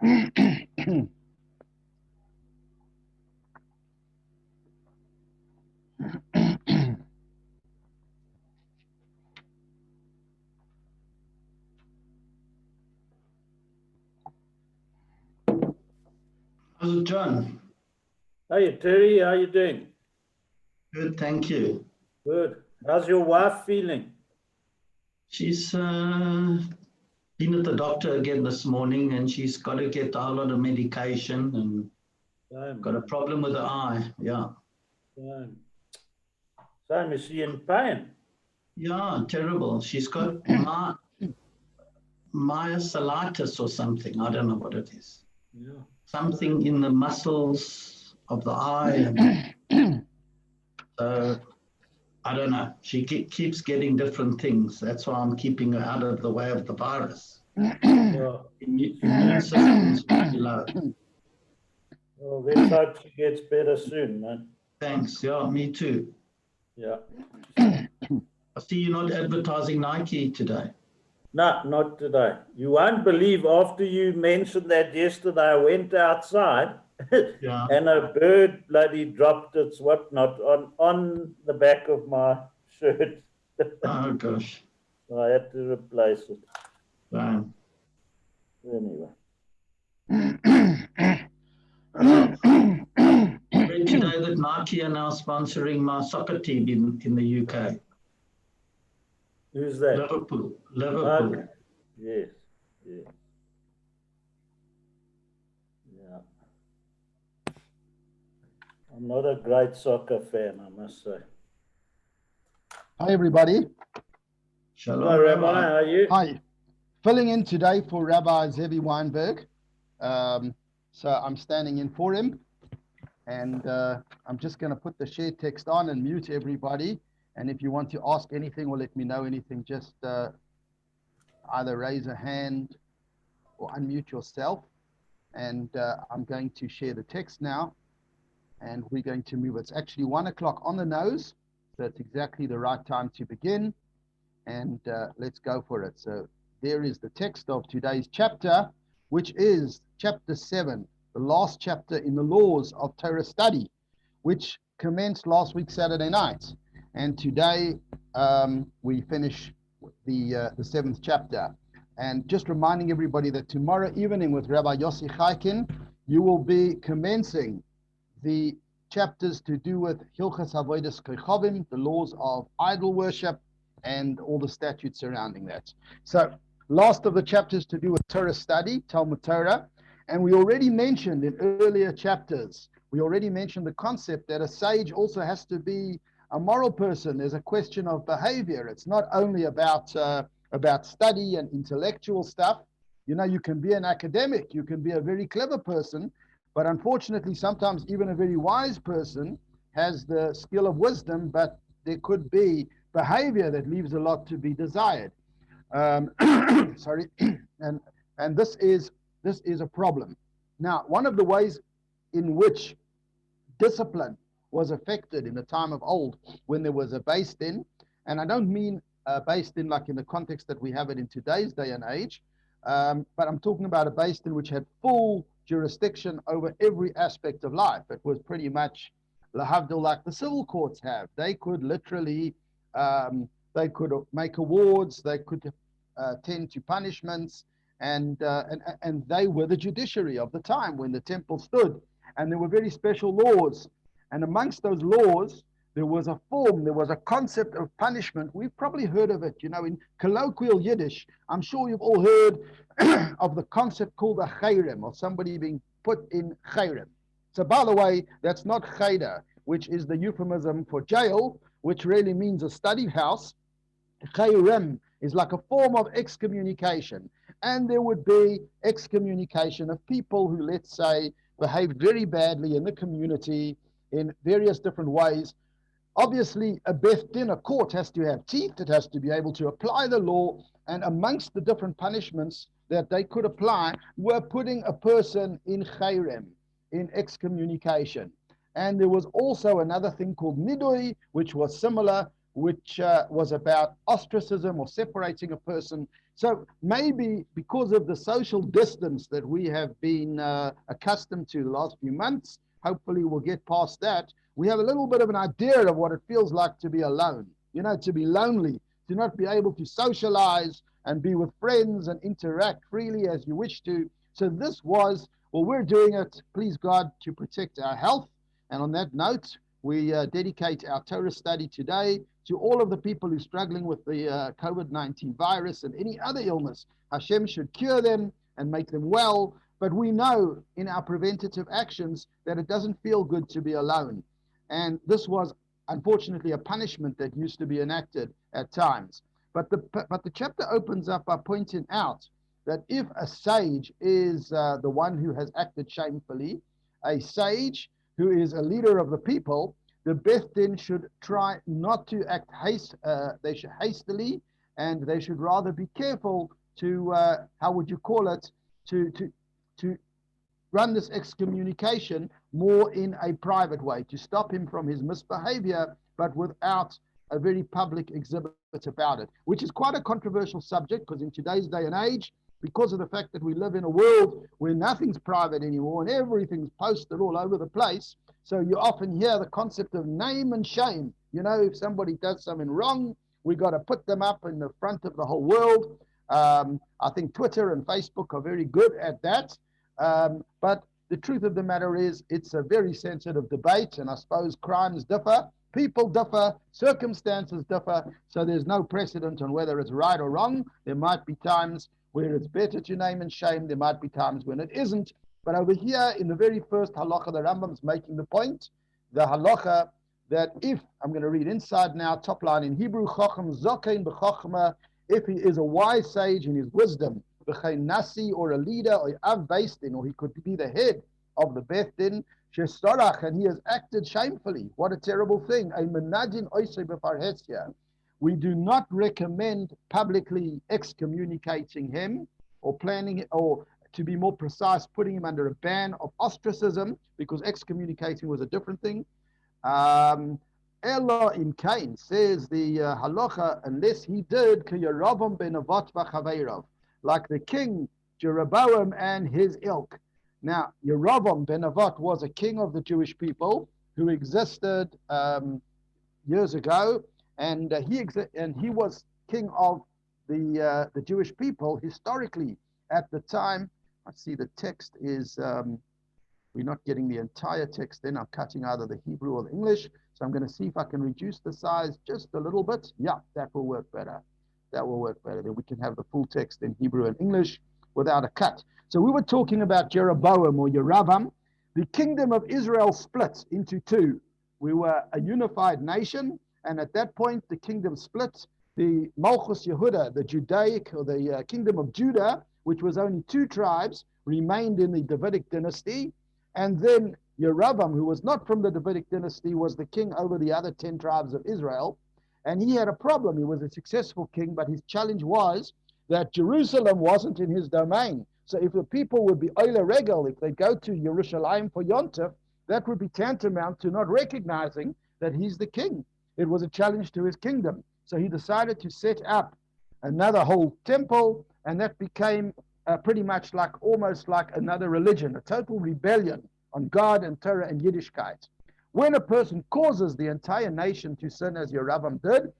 Hello, John. Hey, Terry, how you doing? Good, thank you. Good. How's your wife feeling? She's been at the doctor again this morning, and she's got to get a whole lot of medication and got a problem with the eye. Yeah. Same, is she in pain? Yeah, terrible. She's got myositis or something. I don't know what it is. Yeah. Something in the muscles of the eye. And so I don't know. She keeps getting different things. That's why I'm keeping her out of the way of the virus. Yeah. Immune system's very low. Well, let's hope she gets better soon, man. Thanks. Yeah, me too. Yeah. I see you're not advertising Nike today. No, not today. You won't believe, after you mentioned that yesterday, I went outside and a bird bloody dropped its whatnot on the back of my shirt. Oh, gosh. So I had to replace it. Wow. Anyway. I read today that Nike are now sponsoring my soccer team in the UK. Who's that? Liverpool. Okay. Yes. Yes. Yeah. I'm not a great soccer fan, I must say. Hi, everybody. Shalom, Hello, Rabbi. How are you? Hi. Filling in today for Rabbi Zevi Weinberg. So I'm standing in for him. And I'm just going to put the share text on and mute everybody. And if you want to ask anything or let me know anything, just either raise a hand or unmute yourself. And I'm going to share the text now. And we're going to move. It's actually 1 o'clock on the nose. So it's exactly the right time to begin. And let's go for it. So there is the text of today's chapter, which is chapter 7, the last chapter in the laws of Torah study, which commenced last week, Saturday night. And today we finish the 7th chapter. And just reminding everybody that tomorrow evening with Rabbi Yossi Chaikin, you will be commencing the chapters to do with Hilchas Avodas Kochavim, the laws of idol worship, and all the statutes surrounding that. So last of the chapters to do with Torah study, Talmud Torah. And we already mentioned in earlier chapters, we already mentioned the concept that a sage also has to be a moral person. There's a question of behavior. It's not only about study and intellectual stuff. You know, you can be an academic, you can be a very clever person, but unfortunately, sometimes even a very wise person has the skill of wisdom, but there could be behavior that leaves a lot to be desired. Sorry, and this is a problem. Now, one of the ways in which discipline was affected in the time of old, when there was a Beis Din, and I don't mean Beis Din like in the context that we have it in today's day and age, but I'm talking about a Beis Din which had full jurisdiction over every aspect of life. It was pretty much lahavdil like the civil courts have. They could literally, they could make awards, they could tend to punishments, and they were the judiciary of the time when the temple stood. And there were very special laws. And amongst those laws, there was a form, there was a concept of punishment. We've probably heard of it, you know, in colloquial Yiddish. I'm sure you've all heard of the concept called a chayrem, of somebody being put in chayrem. So by the way, that's not chayda, which is the euphemism for jail, which really means a study house. Chayrem is like a form of excommunication. And there would be excommunication of people who, let's say, behaved very badly in the community in various different ways. Obviously, a Beth Din, a court, has to have teeth. It has to be able to apply the law. And amongst the different punishments that they could apply were putting a person in chayrem, in excommunication. And there was also another thing called nidui, which was similar, which was about ostracism or separating a person. So maybe because of the social distance that we have been accustomed to the last few months, hopefully we'll get past that. We have a little bit of an idea of what it feels like to be alone, you know, to be lonely, to not be able to socialize and be with friends and interact freely as you wish to. So this was, well, we're doing it, please God, to protect our health. And on that note, we dedicate our Torah study today to all of the people who are struggling with the COVID-19 virus and any other illness. Hashem should cure them and make them well. But we know in our preventative actions that it doesn't feel good to be alone. And this was, unfortunately, a punishment that used to be enacted at times. But the chapter opens up by pointing out that if a sage is the one who has acted shamefully, a sage who is a leader of the people, the Beth Din should try not to act hastily, and they should rather be careful to, how would you call it, to run this excommunication more in a private way, to stop him from his misbehavior, but without a very public exhibit about it, which is quite a controversial subject, because in today's day and age, because of the fact that we live in a world where nothing's private anymore and everything's posted all over the place, so you often hear the concept of name and shame. You know, if somebody does something wrong, we got to put them up in the front of the whole world. I think Twitter and Facebook are very good at that. But the truth of the matter is, it's a very sensitive debate, and I suppose crimes differ, people differ, circumstances differ, so there's no precedent on whether it's right or wrong. There might be times where it's better to name and shame, there might be times when it isn't. But over here, in the very first halacha, the Rambam's making the point, the halacha, that if, I'm going to read inside now, top line in Hebrew, Chacham Zokein b'Chachma, if he is a wise sage in his wisdom, b'chein nasi, or a leader, or av beis din, or he could be the head of the Beth Din, shestorach, and he has acted shamefully. What a terrible thing. A menadin oisei b'farhesia. We do not recommend publicly excommunicating him, or planning, or to be more precise, putting him under a ban of ostracism, because excommunicating was a different thing. Ella in Cain, says the halacha, unless he did Yeravam ben Avat v'chaveirav, like the king Jeroboam and his ilk. Now, Yeravam ben Avat was a king of the Jewish people who existed years ago, and he was king of the Jewish people historically at the time. I see the text is, we're not getting the entire text then. I'm cutting either the Hebrew or the English. So I'm going to see if I can reduce the size just a little bit. Yeah, that will work better. That will work better. Then we can have the full text in Hebrew and English without a cut. So we were talking about Jeroboam or Yeravam. The kingdom of Israel split into two. We were a unified nation, and at that point the kingdom split. The Malchus Yehuda, the Judaic or the kingdom of Judah, which was only 2 tribes, remained in the Davidic dynasty, and then Yeravam, who was not from the Davidic dynasty, was the king over the other 10 tribes of Israel. And he had a problem. He was a successful king, but his challenge was that Jerusalem wasn't in his domain. So if the people would be Oile Regel, if they go to Jerusalem for Yontif, that would be tantamount to not recognizing that he's the king. It was a challenge to his kingdom. So he decided to set up another whole temple, and that became pretty much like, almost like another religion, a total rebellion on God and Torah and Yiddishkeit. When a person causes the entire nation to sin, as Yeravam did,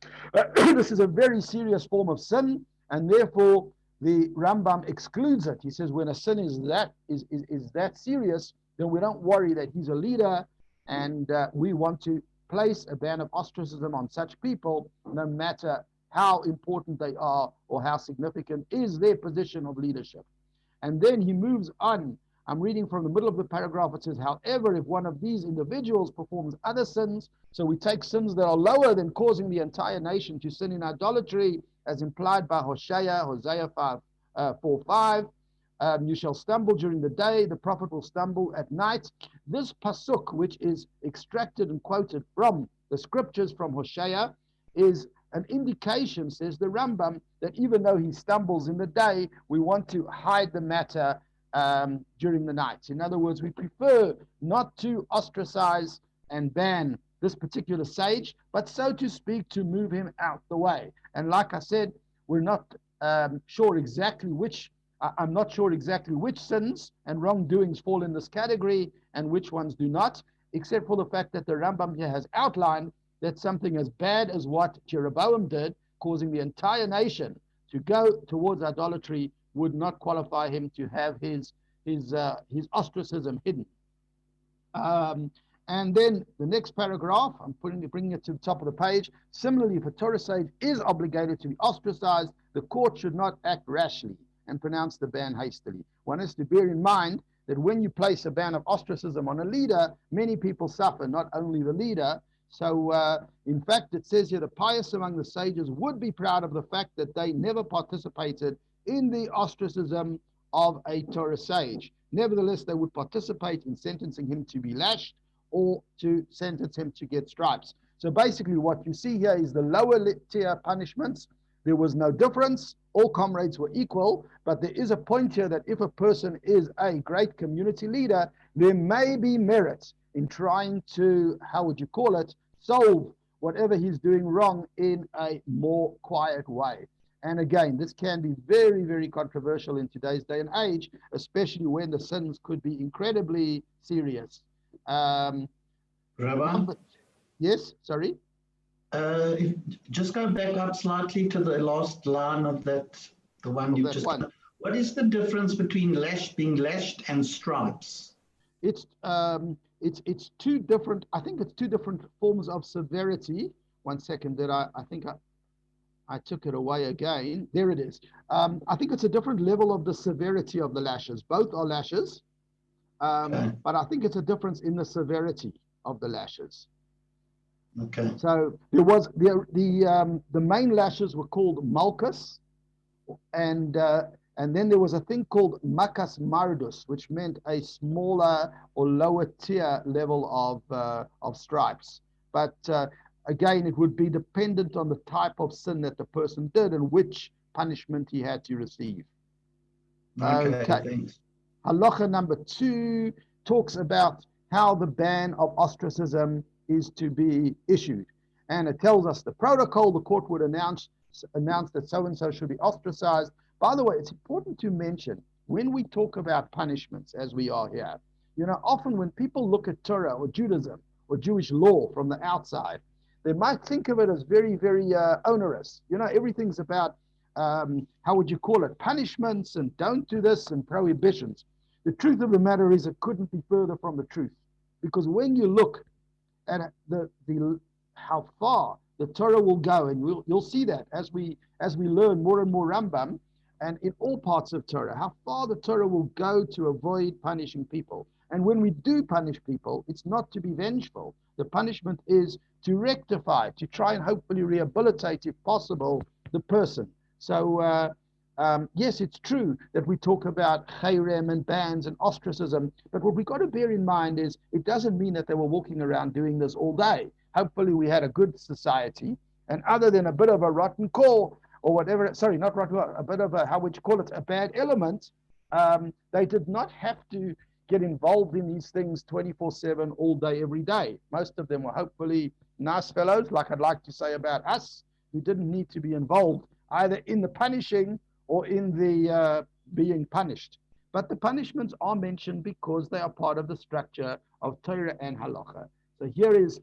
this is a very serious form of sin, and therefore the Rambam excludes it. He says when a sin is that serious, then we don't worry that he's a leader, and we want to place a ban of ostracism on such people, no matter how important they are or how significant is their position of leadership. And then he moves on. I'm reading from the middle of the paragraph. It says, however, if one of these individuals performs other sins, so we take sins that are lower than causing the entire nation to sin in idolatry, as implied by Hosea 4:5, you shall stumble during the day, the prophet will stumble at night. This pasuk, which is extracted and quoted from the scriptures from Hosea, is an indication, says the Rambam, that even though he stumbles in the day, we want to hide the matter during the night. In other words, we prefer not to ostracize and ban this particular sage, but so to speak, to move him out the way. And like I said, we're not sure exactly which, I'm not sure exactly which sins and wrongdoings fall in this category and which ones do not, except for the fact that the Rambam here has outlined that something as bad as what Jeroboam did, causing the entire nation to go towards idolatry, would not qualify him to have his ostracism hidden. And then the next paragraph, I'm bringing it to the top of the page. Similarly, if a Torah sage is obligated to be ostracized, the court should not act rashly and pronounce the ban hastily. One has to bear in mind that when you place a ban of ostracism on a leader, many people suffer, not only the leader. So, in fact, it says here, the pious among the sages would be proud of the fact that they never participated in the ostracism of a Torah sage. Nevertheless, they would participate in sentencing him to be lashed or to sentence him to get stripes. So basically what you see here is the lower tier punishments. There was no difference. All comrades were equal, but there is a point here that if a person is a great community leader, there may be merit in trying to, how would you call it, solve whatever he's doing wrong in a more quiet way. And again, this can be very, very controversial in today's day and age, especially when the sins could be incredibly serious. Rabbi? Yes, sorry? Just go back up slightly to the last line of that, the one you just... What is the difference between being lashed and stripes? It's two different, I think it's two different forms of severity. One second, that I think I took it away again. There it is. I think it's a different level of the severity of the lashes. Both are lashes, okay. But I think it's a difference in the severity of the lashes. Okay. So there was the main lashes were called malchus, and then there was a thing called makas mardus, which meant a smaller or lower tier level of stripes. But again, it would be dependent on the type of sin that the person did and which punishment he had to receive. Okay. Thanks. Halacha number 2 talks about how the ban of ostracism is to be issued. And it tells us the protocol. The court would announce that so-and-so should be ostracized. By the way, it's important to mention, when we talk about punishments, as we are here, often when people look at Torah or Judaism or Jewish law from the outside, they might think of it as very, very onerous. Everything's about, how would you call it, punishments and don't do this and prohibitions. The truth of the matter is it couldn't be further from the truth. Because when you look at how far the Torah will go, and you'll see that as we learn more and more Rambam, and in all parts of Torah, how far the Torah will go to avoid punishing people. And when we do punish people, it's not to be vengeful. The punishment is to rectify, to try and hopefully rehabilitate, if possible, the person. So, yes, it's true that we talk about chayrem and bans and ostracism, but what we've got to bear in mind is it doesn't mean that they were walking around doing this all day. Hopefully we had a good society, and other than a bit of a rotten core, or whatever, sorry, not rotten, a bit of a, how would you call it, a bad element, they did not have to get involved in these things 24/7 all day, every day. Most of them were hopefully nice fellows, like I'd like to say about us, who didn't need to be involved either in the punishing or in the being punished. But the punishments are mentioned because they are part of the structure of Torah and Halacha. So here is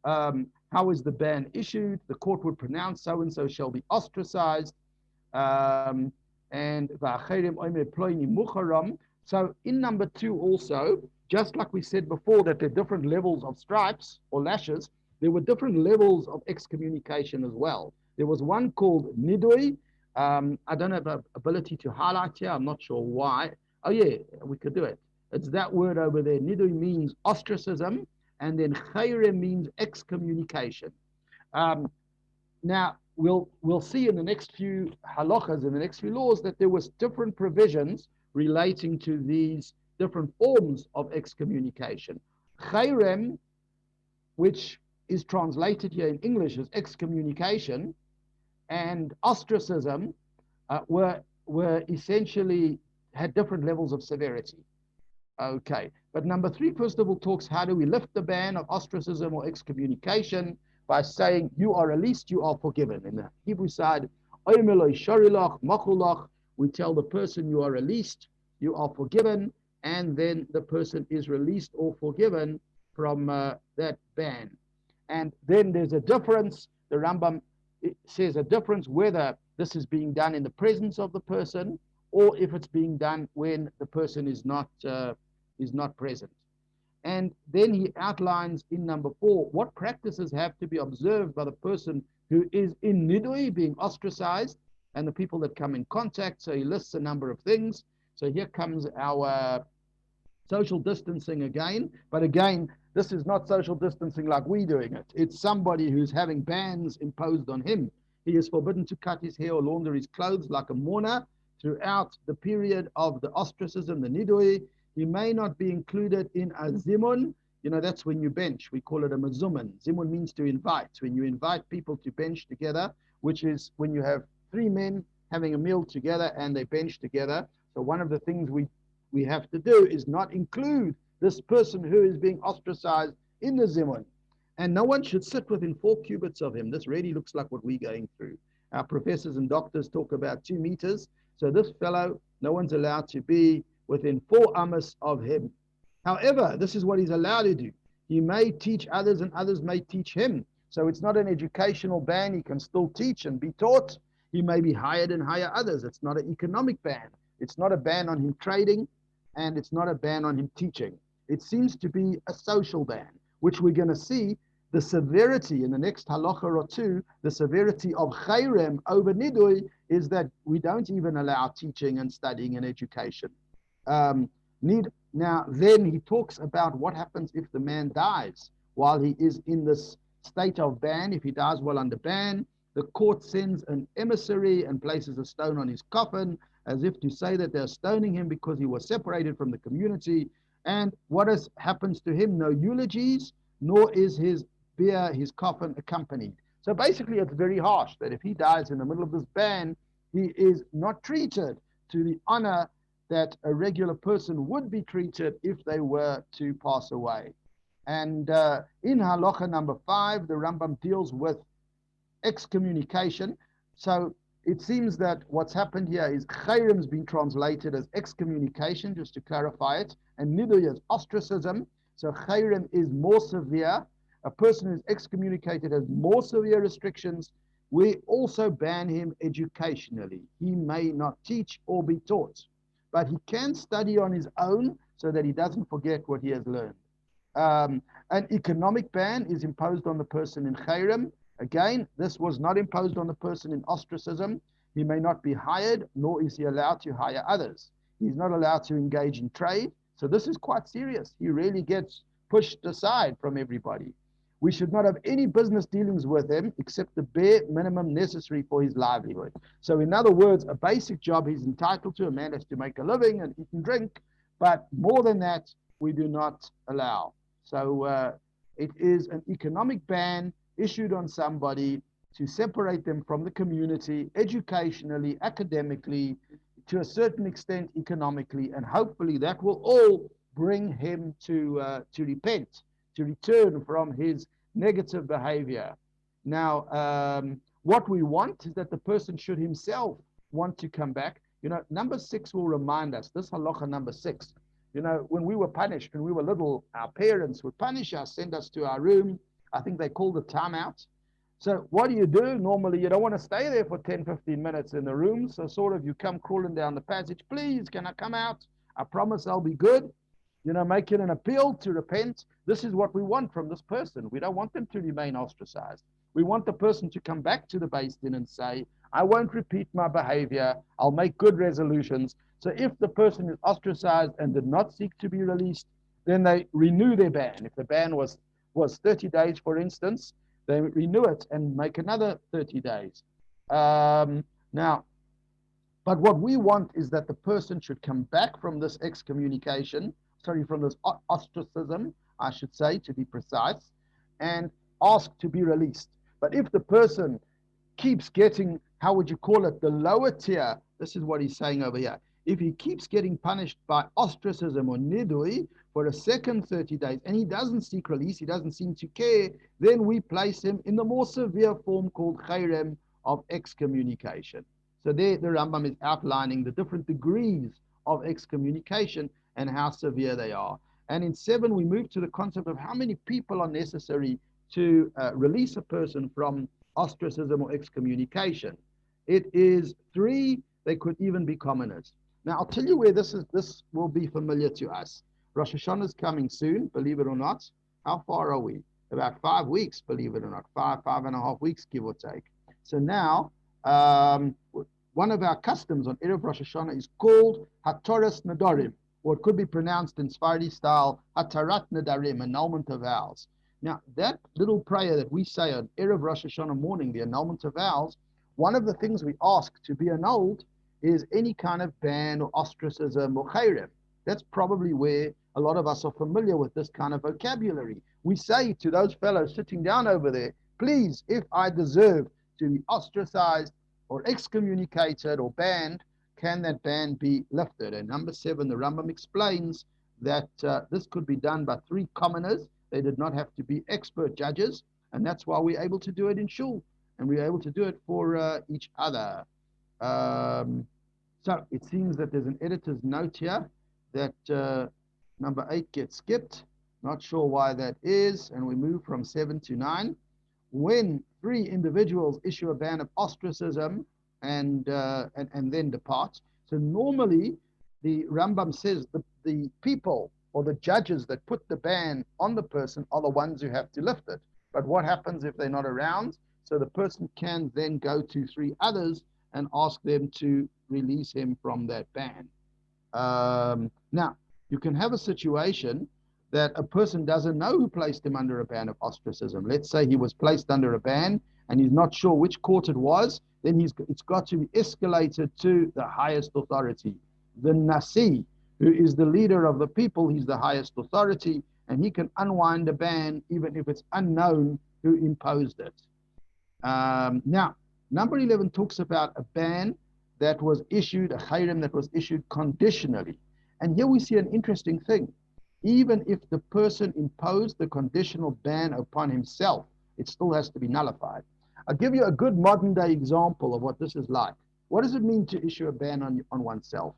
how is the ban issued? The court would pronounce so-and-so shall be ostracized. And so in number 2 also, just like we said before that there are different levels of stripes or lashes, there were different levels of excommunication as well. There was one called nidui. I don't have the ability to highlight here. I'm not sure why. Oh yeah, we could do it. It's that word over there. Nidui means ostracism, and then chayre means excommunication. Now, we'll see in the next few halachas, in the next few laws, that there was different provisions relating to these different forms of excommunication. Chayrem, which is translated here in English as excommunication, and ostracism were essentially, had different levels of severity. Okay. But number 3, first of all, talks how do we lift the ban of ostracism or excommunication by saying you are released, you are forgiven. In the Hebrew side, we tell the person you are released, you are forgiven, and then the person is released or forgiven from that ban. And then there's a difference. The Rambam says a difference whether this is being done in the presence of the person or if it's being done when the person is not present. And then he outlines in number 4 what practices have to be observed by the person who is in nidui, being ostracized, and the people that come in contact. So he lists a number of things. So here comes our social distancing again. But again, this is not social distancing like we're doing it. It's somebody who's having bans imposed on him. He is forbidden to cut his hair or launder his clothes like a mourner throughout the period of the ostracism, the nidui. He may not be included in a zimun. You know, that's when you bench. We call it a mazuman. Zimun means to invite. When you invite people to bench together, which is when you have 3 men having a meal together and they bench together. So one of the things we have to do is not include this person who is being ostracized in the zimun. And no one should sit within 4 cubits of him. This really looks like what we're going through. Our professors and doctors talk about 2 meters. So this fellow, no one's allowed to be within 4 amos of him. However, this is what he's allowed to do. He may teach others and others may teach him. So it's not an educational ban. He can still teach and be taught. He may be hired and hire others. It's not an economic ban. It's not a ban on him trading, and it's not a ban on him teaching. It seems to be a social ban, which we're going to see the severity in the next halacha or 2, the severity of chayrem over nidui is that we don't even allow teaching and studying and education. Now, then he talks about what happens if the man dies while he is in this state of ban. If he dies while under ban, the court sends an emissary and places a stone on his coffin, as if to say that they're stoning him because he was separated from the community. And what happens to him? No eulogies, nor is his bier, his coffin, accompanied. So basically, it's very harsh that if he dies in the middle of this ban, he is not treated to the honor that a regular person would be treated if they were to pass away. And in halacha number 5, the Rambam deals with excommunication. So it seems that what's happened here is chayrem's been translated as excommunication, just to clarify it, and nidui as ostracism. So chayrem is more severe. A person who's excommunicated has more severe restrictions. We also ban him educationally. He may not teach or be taught, but he can study on his own so that he doesn't forget what he has learned. An economic ban is imposed on the person in chayrem. Again, this was not imposed on the person in ostracism. He may not be hired, nor is he allowed to hire others. He's not allowed to engage in trade. So this is quite serious. He really gets pushed aside from everybody. We should not have any business dealings with him except the bare minimum necessary for his livelihood. So in other words, a basic job he's entitled to. A man has to make a living and eat and drink. But more than that, we do not allow. So it is an economic ban issued on somebody to separate them from the community, educationally, academically, to a certain extent economically, and hopefully that will all bring him to repent, to return from his negative behavior. Now, what we want is that the person should himself want to come back. You know, number 6 will remind us, this halacha number 6, you know, when we were punished, when we were little, our parents would punish us, send us to our room. I think they called it timeout. So what do? Normally, you don't want to stay there for 10, 15 minutes in the room. So sort of you come crawling down the passage. Please, can I come out? I promise I'll be good. You know, make it an appeal to repent. This is what we want from this person. We don't want them to remain ostracized. We want the person to come back to the Beis Din and say, I won't repeat my behavior. I'll make good resolutions. So if the person is ostracized and did not seek to be released, then they renew their ban. If the ban was 30 days, for instance, they renew it and make another 30 days. Now, but what we want is that the person should come back from this excommunication, from this ostracism, I should say, to be precise, and ask to be released. But if the person keeps getting, how would you call it, the lower tier, this is what he's saying over here. if he keeps getting punished by ostracism or nidui for a second 30 days and he doesn't seek release, he doesn't seem to care, then we place him in the more severe form called chayrem of excommunication. So there the Rambam is outlining the different degrees of excommunication and how severe they are. And in 7, we move to the concept of how many people are necessary to release a person from ostracism or excommunication. It is 3. They could even be commoners. Now, I'll tell you where this will be familiar to us. Rosh Hashanah is coming soon, believe it or not. How far are we? About 5 weeks, believe it or not. 5.5 weeks, give or take. So now, one of our customs on Erev Rosh Hashanah is called Hataras Nadarim, or it could be pronounced in Sephardi style, Hatarat Nadarim, annulment of vows. Now, that little prayer that we say on Erev Rosh Hashanah morning, the annulment of vows, one of the things we ask to be annulled is any kind of ban or ostracism or chayrem. That's probably where a lot of us are familiar with this kind of vocabulary. We say to those fellows sitting down over there, please, if I deserve to be ostracized or excommunicated or banned, can that ban be lifted? And number 7, the Rambam explains that this could be done by 3 commoners. They did not have to be expert judges, and that's why we're able to do it in shul, and we're able to do it for each other. So it seems that there's an editor's note here that number 8 gets skipped. Not sure why that is, and we move from 7 to 9. When 3 individuals issue a ban of ostracism and then depart. So normally the Rambam says the people or the judges that put the ban on the person are the ones who have to lift it. But what happens if they're not around? So the person can then go to 3 others and ask them to release him from that ban. Now, you can have a situation that a person doesn't know who placed him under a ban of ostracism. Let's say he was placed under a ban and he's not sure which court it was, then it's got to be escalated to the highest authority. The Nasi, who is the leader of the people, he's the highest authority, and he can unwind a ban even if it's unknown who imposed it. Now, number 11 talks about a ban that was issued, a chayrem that was issued conditionally. And here we see an interesting thing. Even if the person imposed the conditional ban upon himself, it still has to be nullified. I'll give you a good modern day example of what this is like. What does it mean to issue a ban on oneself?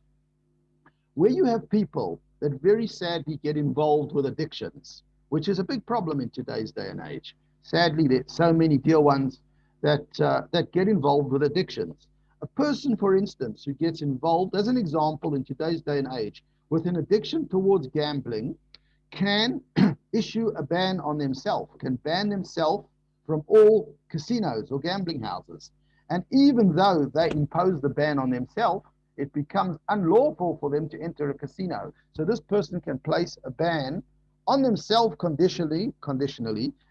Where you have people that very sadly get involved with addictions, which is a big problem in today's day and age. Sadly, there's so many dear ones that get involved with addictions. A person, for instance, who gets involved, as an example, in today's day and age, with an addiction towards gambling, can issue a ban on themselves, can ban themselves from all casinos or gambling houses. And even though they impose the ban on themselves, it becomes unlawful for them to enter a casino. So this person can place a ban on themselves conditionally,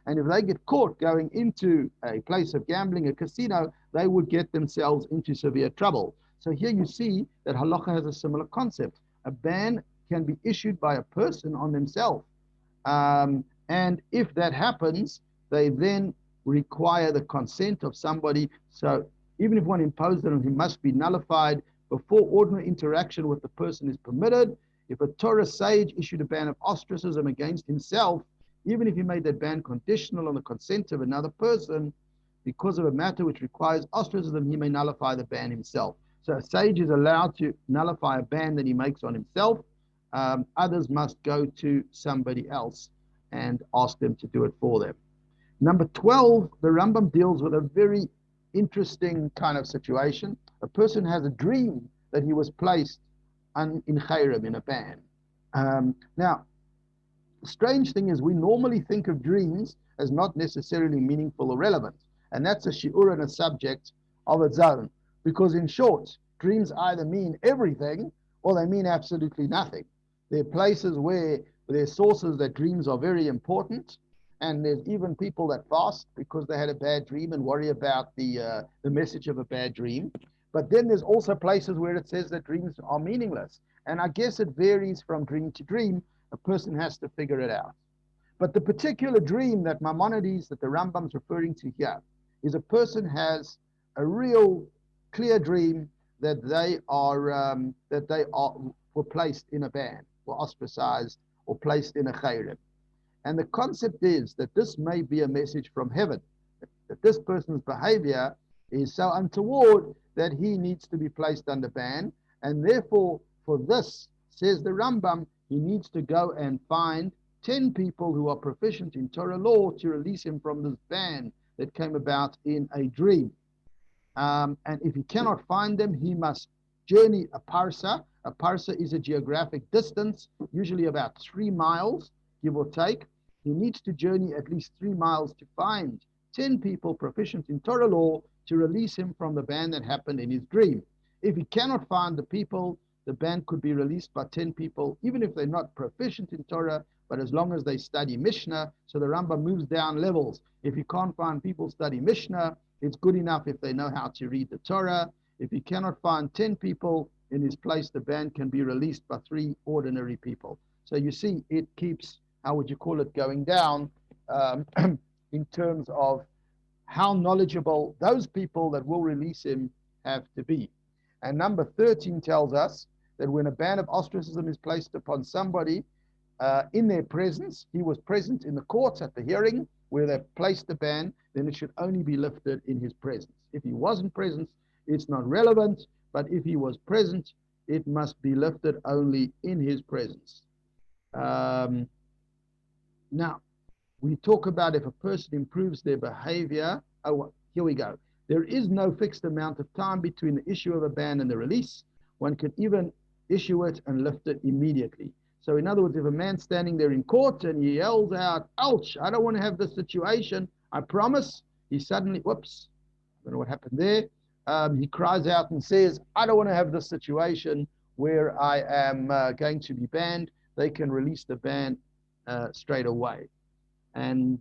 and if they get caught going into a place of gambling, a casino, they would get themselves into severe trouble. So here you see that halacha has a similar concept. A ban can be issued by a person on themselves. And if that happens, they then require the consent of somebody. So even if one imposed it on him, must be nullified before ordinary interaction with the person is permitted. If a Torah sage issued a ban of ostracism against himself, even if he made that ban conditional on the consent of another person, because of a matter which requires ostracism, he may nullify the ban himself. So a sage is allowed to nullify a ban that he makes on himself. Others must go to somebody else and ask them to do it for them. Number 12, the Rambam deals with a very interesting kind of situation. A person has a dream that he was placed in chayrem, in a ban. Now, the strange thing is we normally think of dreams as not necessarily meaningful or relevant. And that's a shiur and a subject of its own. Because in short, dreams either mean everything or they mean absolutely nothing. There are places where there are sources that dreams are very important, and there's even people that fast because they had a bad dream and worry about the message of a bad dream. But then there's also places where it says that dreams are meaningless. And I guess it varies from dream to dream. A person has to figure it out. But the particular dream that Maimonides, that the Rambam's referring to here, is a person has a real clear dream that they were placed in a ban, were ostracized or placed in a chayrim. And the concept is that this may be a message from heaven, that this person's behavior is so untoward that he needs to be placed under ban, and therefore for this, says the Rambam, he needs to go and find 10 people who are proficient in Torah law to release him from this ban that came about in a dream. And if he cannot find them, he must journey a parsa. A parsa is a geographic distance, usually about 3 miles, give or take. He needs to journey at least 3 miles to find 10 people proficient in Torah law to release him from the ban that happened in his dream. If he cannot find the people, the ban could be released by 10 people, even if they're not proficient in Torah, but as long as they study Mishnah. So the Rambam moves down levels. If he can't find people study Mishnah, it's good enough if they know how to read the Torah. If he cannot find 10 people in his place, the ban can be released by 3 ordinary people. So you see, it keeps, how would you call it, going down in terms of how knowledgeable those people that will release him have to be. And number 13 tells us that when a ban of ostracism is placed upon somebody in their presence, he was present in the courts at the hearing where they placed the ban, then it should only be lifted in his presence. If he wasn't present, it's not relevant, but if he was present, it must be lifted only in his presence. Now, we talk about if a person improves their behavior. Oh, here we go. There is no fixed amount of time between the issue of a ban and the release. One can even issue it and lift it immediately. So in other words, if a man's standing there in court and he yells out, ouch, I don't want to have this situation, I promise, he suddenly, whoops, I don't know what happened there. He cries out and says, I don't want to have this situation where I am going to be banned. They can release the ban straight away. And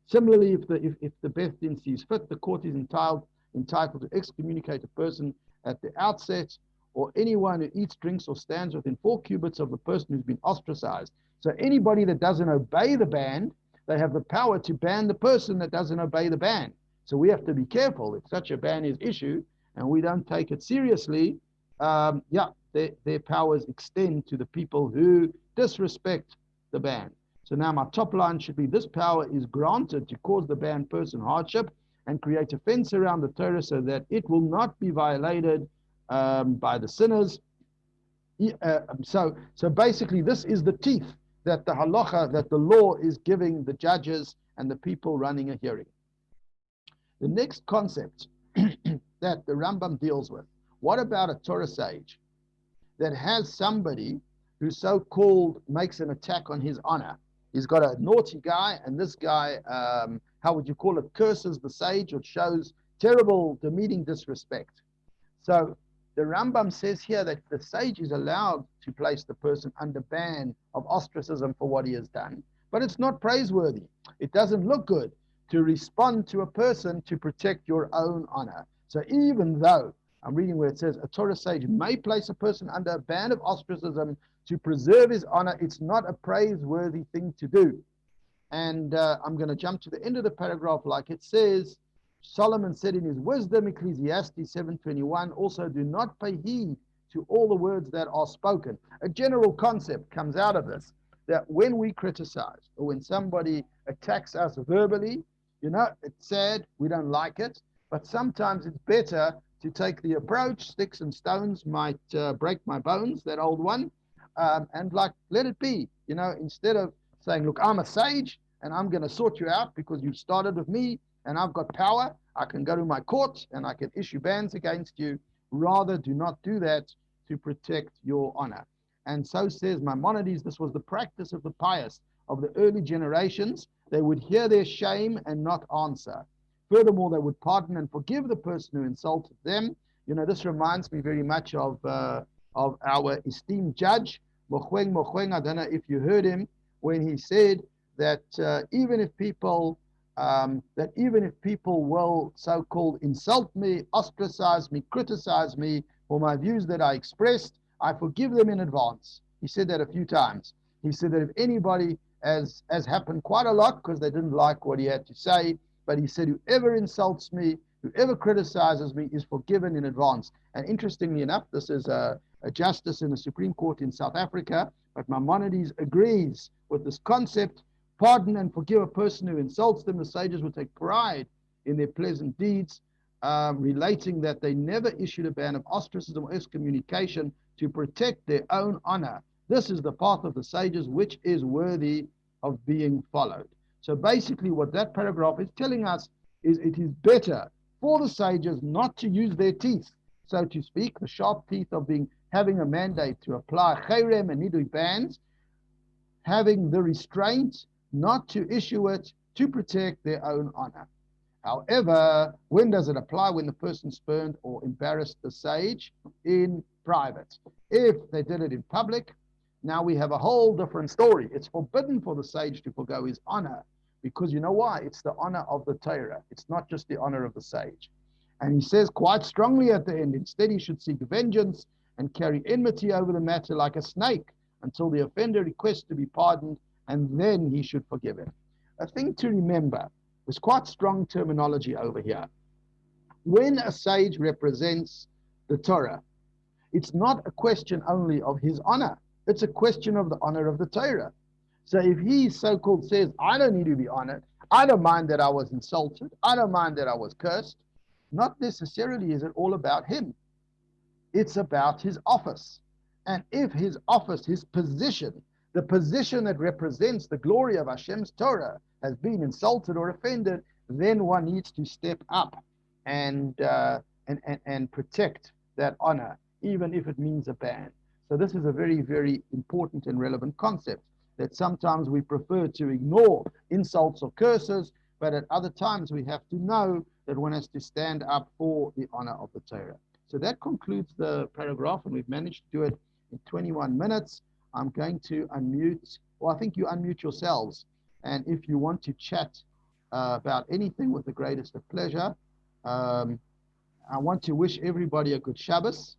similarly, if the Beth Din sees fit, the court is entitled to excommunicate a person at the outset, or anyone who eats, drinks, or stands within 4 cubits of the person who's been ostracized. So anybody that doesn't obey the ban, they have the power to ban the person that doesn't obey the ban. So we have to be careful. If such a ban is issued and we don't take it seriously, their powers extend to the people who disrespect the ban. So now my top line should be, this power is granted to cause the banned person hardship and create a fence around the Torah so that it will not be violated by the sinners. So basically, this is the teeth that the halacha, that the law is giving the judges and the people running a hearing. The next concept that the Rambam deals with, what about a Torah sage that has somebody who so-called makes an attack on his honor? He's got a naughty guy, and this guy, how would you call it, curses the sage or shows terrible, demeaning disrespect. So the Rambam says here that the sage is allowed to place the person under ban of ostracism for what he has done, but it's not praiseworthy. It doesn't look good to respond to a person to protect your own honor. So even though, I'm reading where it says, a Torah sage may place a person under a ban of ostracism to preserve his honor, it's not a praiseworthy thing to do. And I'm going to jump to the end of the paragraph like it says, Solomon said in his wisdom, Ecclesiastes 7:21, also do not pay heed to all the words that are spoken. A general concept comes out of this, that when we criticize or when somebody attacks us verbally, it's sad, we don't like it, but sometimes it's better to take the approach, sticks and stones might break my bones, that old one, and let it be, instead of saying, look, I'm a sage and I'm going to sort you out because you started with me and I've got power, I can go to my court and I can issue bans against you. Rather, do not do that to protect your honor. And so says Maimonides, this was the practice of the pious of the early generations. They would hear their shame and not answer. Furthermore, they would pardon and forgive the person who insulted them. This reminds me very much of our esteemed judge, Mochweng. I don't know if you heard him when he said that even if people will so-called insult me, ostracize me, criticize me for my views that I expressed, I forgive them in advance. He said that a few times. He said that if anybody, as happened quite a lot because they didn't like what he had to say, but he said, whoever insults me, Whoever criticizes me is forgiven in advance. And interestingly enough, this is a justice in the Supreme Court in South Africa, but Maimonides agrees with this concept. Pardon and forgive a person who insults them. The sages would take pride in their pleasant deeds, relating that they never issued a ban of ostracism or excommunication to protect their own honor. This is the path of the sages, which is worthy of being followed. So basically what that paragraph is telling us is it is better for the sages not to use their teeth, so to speak, the sharp teeth of having a mandate to apply cherem and nidui bans, having the restraint not to issue it to protect their own honor. However, when does it apply? When the person spurned or embarrassed the sage in private. If they did it in public, now we have a whole different story. It's forbidden for the sage to forgo his honor, because you know why? It's the honor of the Torah. It's not just the honor of the sage. And he says quite strongly at the end, instead he should seek vengeance and carry enmity over the matter like a snake until the offender requests to be pardoned, and then he should forgive him. A thing to remember, there's quite strong terminology over here. When a sage represents the Torah, it's not a question only of his honor. It's a question of the honor of the Torah. So if he so-called says, I don't need to be honored, I don't mind that I was insulted, I don't mind that I was cursed, not necessarily is it all about him. It's about his office. And if his office, his position, the position that represents the glory of Hashem's Torah has been insulted or offended, then one needs to step up and protect that honor, even if it means a ban. So this is a very, very important and relevant concept that sometimes we prefer to ignore insults or curses, but at other times we have to know that one has to stand up for the honor of the Torah. So that concludes the paragraph, and we've managed to do it in 21 minutes. I'm going to unmute, well, I think you unmute yourselves. And if you want to chat about anything with the greatest of pleasure, I want to wish everybody a good Shabbos.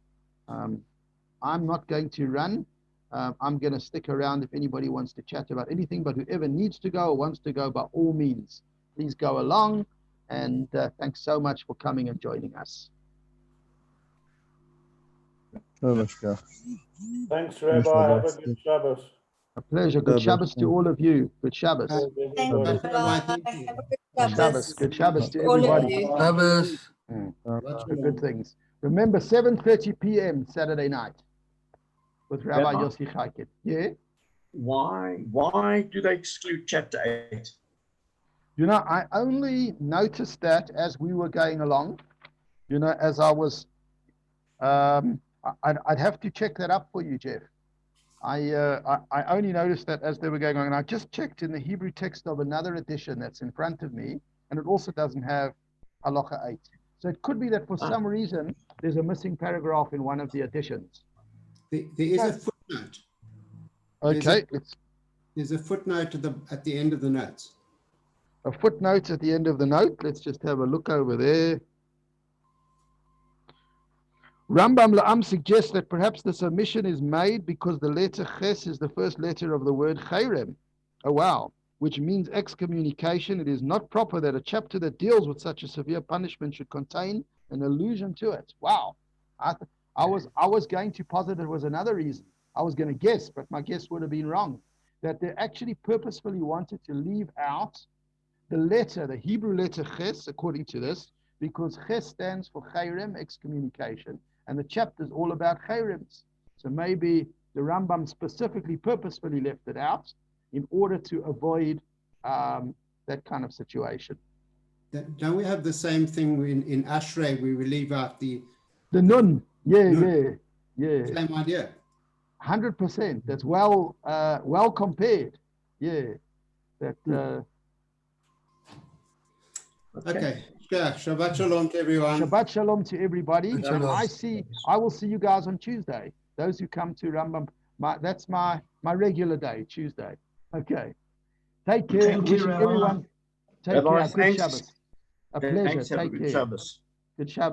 I'm not going to run. I'm going to stick around if anybody wants to chat about anything, but whoever needs to go or wants to go, by all means, please go along. And thanks so much for coming and joining us. Thanks, Rabbi. Have a good Shabbos. A pleasure. Good Shabbos to all of you. Good Shabbos. Thank you, Rabbi. Have a good Shabbos. Good Shabbos to All of everybody. you. Shabbos. Good things. Remember, 7:30 p.m. Saturday night with Rabbi Yossi Chaikin. Yeah? Why do they exclude chapter 8? You know, I only noticed that as we were going along, you know, as I was, I'd have to check that up for you, Jeff. I only noticed that as they were going on, and I just checked in the Hebrew text of another edition that's in front of me, and it also doesn't have halacha 8. So it could be that for some reason there's a missing paragraph in one of the editions. There is a footnote. Okay, There's a footnote at the end of the notes. A footnote at the end of the note. Let's just have a look over there. Rambam La'am suggests that perhaps this omission is made because the letter Ches is the first letter of the word Cherem. Oh, wow. Which means excommunication. It is not proper that a chapter that deals with such a severe punishment should contain an allusion to it. Wow. I was going to posit it was another reason. I was going to guess, but my guess would have been wrong. That they actually purposefully wanted to leave out the letter, the Hebrew letter Ches, according to this, because Ches stands for Cherem, excommunication, and the chapter is all about Cherems. So maybe the Rambam specifically, purposefully left it out in order to avoid that kind of situation. Don't we have the same thing in Ashrei, where we leave out the Nun? Yeah, Nun. yeah. Same idea. 100%. That's well compared. Yeah. That. Okay. Shabbat shalom to everyone. Shabbat shalom to everybody. Shabbat. And I will see you guys on Tuesday. Those who come to Rambam, that's my regular day, Tuesday. Okay. Take care. Thank you, Wishing Rabbi. everyone. Take Rabbi, care. Good thanks. Shabbos. A pleasure. Thanks. Have a Take good care. Shabbos. Good Shabbos.